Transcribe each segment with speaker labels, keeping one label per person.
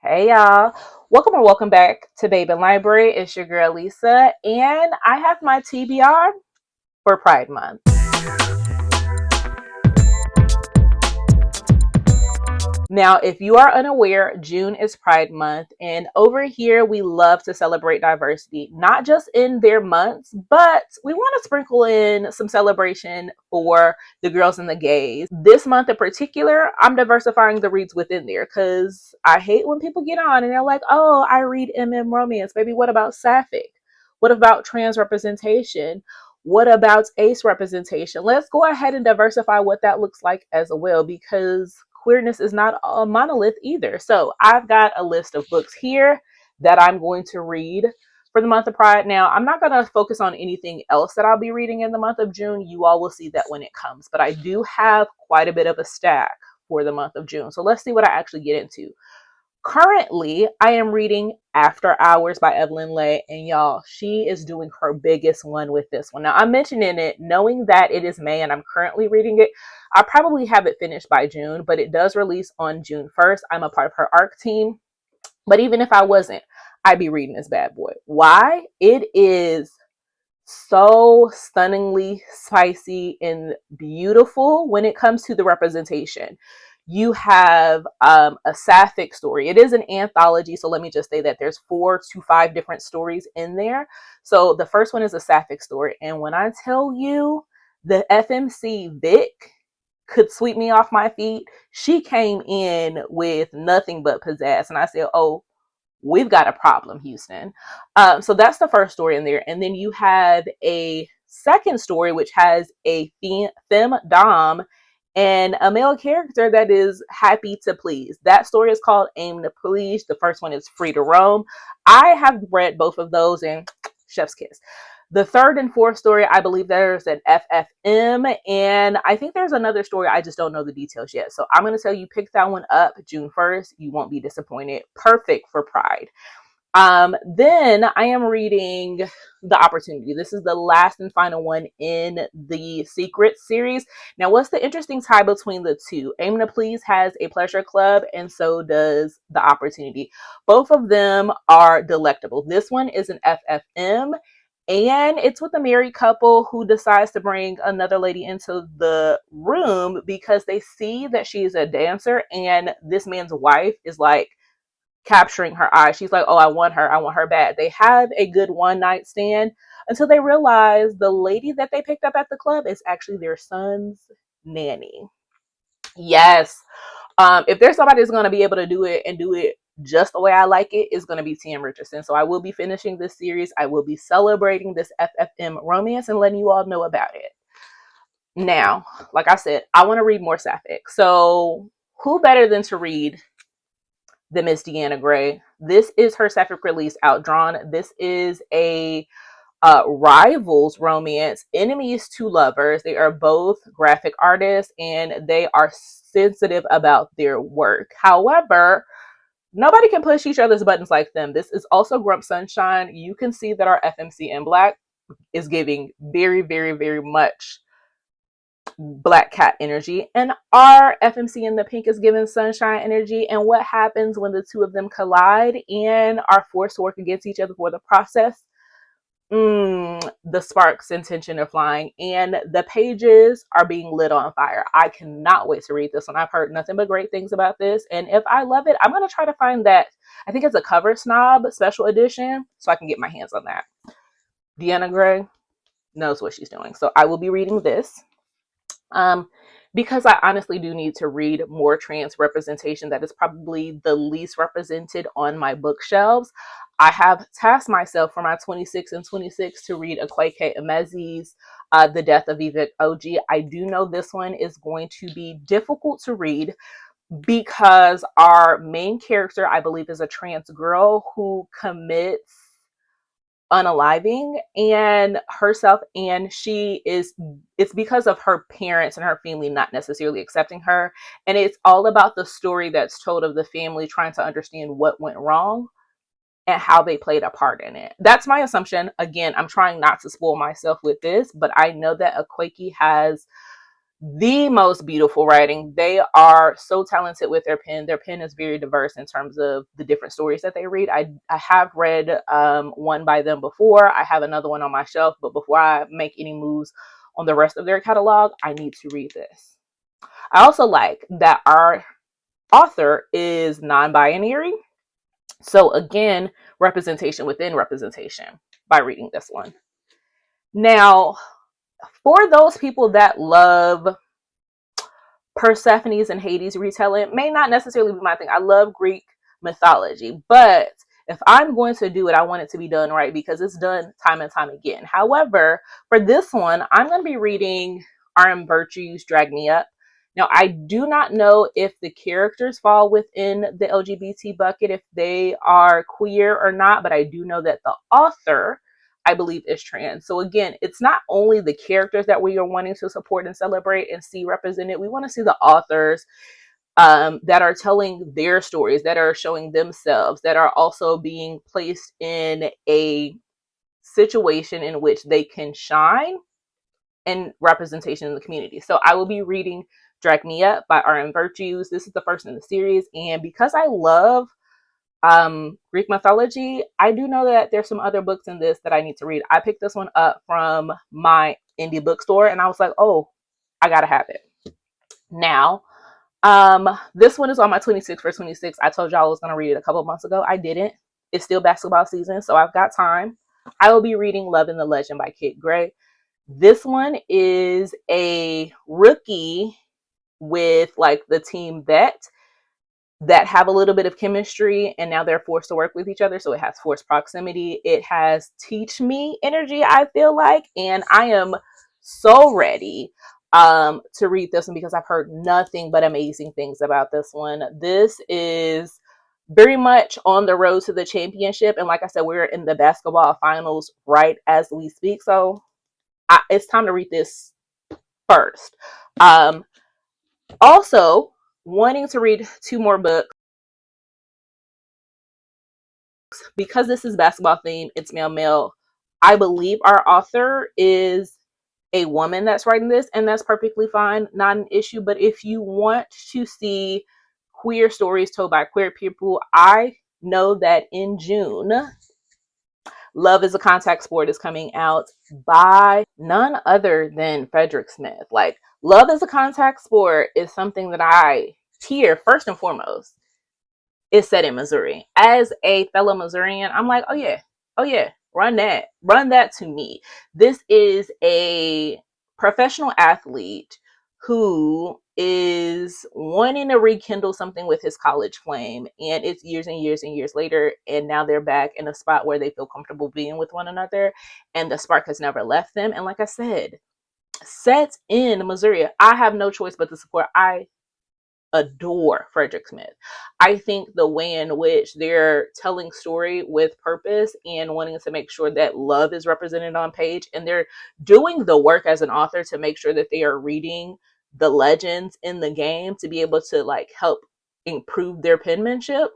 Speaker 1: Hey y'all, welcome or welcome back to Babeinlibrary. It's your girl Lisa, and I have my TBR for Pride Month. Now, if you are unaware, June is Pride Month, and over here we love to celebrate diversity, not just in their months, but we want to sprinkle in some celebration for the girls and the gays. This month in particular, I'm diversifying the reads within there because I hate when people get on and they're like, oh, I read romance. Baby, what about sapphic? What about trans representation? What about ace representation? Let's go ahead and diversify what that looks like as well, because queerness is not a monolith either. So I've got a list of books here that I'm going to read for the month of Pride. Now, I'm not going to focus on anything else that I'll be reading in the month of June. You all will see that when it comes, but I do have quite a bit of a stack for the month of June. So let's see what I actually get into. Currently, I am reading After Hours by Evelyn Lay, and y'all, she is doing her biggest one with this one. Now, I'm mentioning it knowing that it is May and I'm currently reading it. I probably have it finished by June, but it does release on June 1st. I'm a part of her ARC team, but even if I wasn't, I'd be reading this bad boy. Why? It is so stunningly spicy and beautiful when it comes to the representation. You have a sapphic story. It is an anthology, so let me just say that there's 4 to 5 different stories in there. So the first one is a sapphic story, and when I tell you the FMC Vic could sweep me off my feet, she came in with nothing but pizzazz, and I said, "Oh, we've got a problem, Houston." So that's the first story in there. And then you have a second story, which has a femme dom and a male character that is happy to please. That story is called Aim to Please. The first one is Free to Roam. I have read both of those, and chef's kiss. The third and fourth story, I believe there's an FFM, and I think there's another story. I just don't know the details yet. So I'm going to tell you, pick that one up June 1st. You won't be disappointed. Perfect for Pride. Then I am reading The Opportunity. This is the last and final one in the Secret series. Now, what's the interesting tie between the two? Aim to Please has a pleasure club, and so does The Opportunity. Both of them are delectable. This one is an FFM, and it's with a married couple who decides to bring another lady into the room because they see that she's a dancer, and this man's wife is like capturing her eye. She's like, oh, I want her bad. They have a good one night stand until they realize the lady that they picked up at the club is actually their son's nanny. Yes. If there's somebody that's going to be able to do it and do it just the way I like it, it's going to be T.M. Richardson. So I will be finishing this series. I will be celebrating this FFM romance and letting you all know about it. Now, like I said, I want to read more sapphic. So who better than to read the Miss Deanna Gray? This is her sapphic release, Outdrawn. This is a rivals romance, enemies to lovers. They are both graphic artists and they are sensitive about their work. However, nobody can push each other's buttons like them. This is also Grump Sunshine. You can see that our FMC in black is giving very, very, very much Black Cat energy, and our FMC in the pink is giving sunshine energy. And what happens when the two of them collide and are forced to work against each other for the process? The sparks and tension are flying, and the pages are being lit on fire. I cannot wait to read this one. I've heard nothing but great things about this, and if I love it, I'm going to try to find that. I think it's a Cover Snob special edition, so I can get my hands on that. Deanna Gray knows what she's doing, so I will be reading this. Because I honestly do need to read more trans representation that is probably the least represented on my bookshelves. I have tasked myself for my 26 and 26 to read Akwaeke Emezi's The Death of Yvette OG. I do know this one is going to be difficult to read because our main character, I believe, is a trans girl who commits unaliving and herself, and it's because of her parents and her family not necessarily accepting her, and it's all about the story that's told of the family trying to understand what went wrong and how they played a part in it. That's my assumption. Again, I'm trying not to spoil myself with this, but I know that Akwaeke has the most beautiful writing. They are so talented with their pen. Their pen is very diverse in terms of the different stories that they read. I have read one by them before. I have another one on my shelf, but before I make any moves on the rest of their catalog, I need to read this. I also like that our author is non-binary. So again, representation within representation by reading this one. Now, for those people that love Persephone's and Hades retelling, may not necessarily be my thing. I love Greek mythology, but if I'm going to do it, I want it to be done right because it's done time and time again. However, for this one, I'm going to be reading R.M. Virtue's Drag Me Up. Now, I do not know if the characters fall within the LGBT bucket, if they are queer or not, but I do know that the author, I believe, is trans. So again, it's not only the characters that we are wanting to support and celebrate and see represented. We want to see the authors that are telling their stories, that are showing themselves, that are also being placed in a situation in which they can shine and representation in the community. So I will be reading Drag Me Up by R.M. Virtues. This is the first in the series. And because I love Greek mythology, I do know that there's some other books in this that I need to read. I picked this one up from my indie bookstore and I was like, oh, I gotta have it. Now, this one is on my 26 for 26. I told y'all I was gonna read it a couple months ago. I didn't. It's still basketball season, so I've got time. I will be reading Love and the Legend by Kit Gray. This one is a rookie with like the team that have a little bit of chemistry and now they're forced to work with each other. So it has forced proximity. It has teach me energy, I feel like, and I am so ready to read this one because I've heard nothing but amazing things about this one. This is very much on the road to the championship. And like I said, we're in the basketball finals right as we speak. So it's time to read this first. Also, wanting to read two more books because this is basketball themed. It's male. I believe our author is a woman that's writing this, and that's perfectly fine, not an issue. But if you want to see queer stories told by queer people, I know that in June, Love is a Contact Sport is coming out by none other than Frederick Smith. Like, Love is a Contact Sport is something that I hear first and foremost is set in Missouri. As a fellow Missourian, I'm like, oh yeah, run that to me. This is a professional athlete who is wanting to rekindle something with his college flame, and it's years and years and years later, and now they're back in a spot where they feel comfortable being with one another, and the spark has never left them. And like I said, set in Missouri, I have no choice but to support. I adore Frederick Smith. I think the way in which they're telling story with purpose and wanting to make sure that love is represented on page, and they're doing the work as an author to make sure that they are reading the legends in the game to be able to like help improve their penmanship.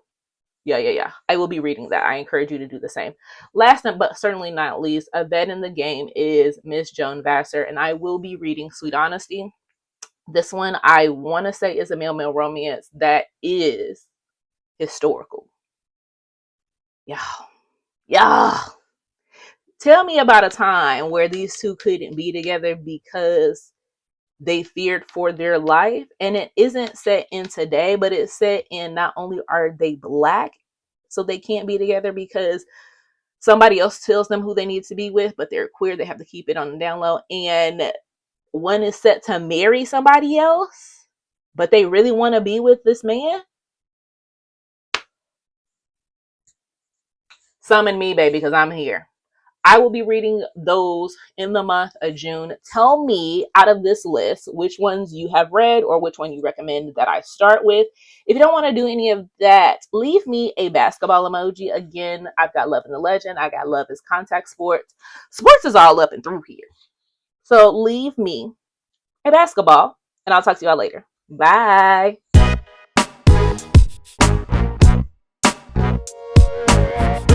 Speaker 1: Yeah. I will be reading that. I encourage you to do the same. Last but certainly not least, a vet in the game is Miss Joan Vassar, and I will be reading Sweet Honesty. This one I want to say is a male romance that is historical. Yeah. Tell me about a time where these two couldn't be together because they feared for their life. And it isn't set in today, but it's set in not only are they black, so they can't be together because somebody else tells them who they need to be with, but they're queer. They have to keep it on the down low. And one is set to marry somebody else, but they really want to be with this man. Summon me, baby, because I'm here. I will be reading those in the month of June. Tell me out of this list which ones you have read or which one you recommend that I start with. If you don't want to do any of that, leave me a basketball emoji. Again, I've got Love in the Legend. I got Love is Contact Sports. Sports is all up and through here. So leave me a basketball, and I'll talk to y'all later. Bye.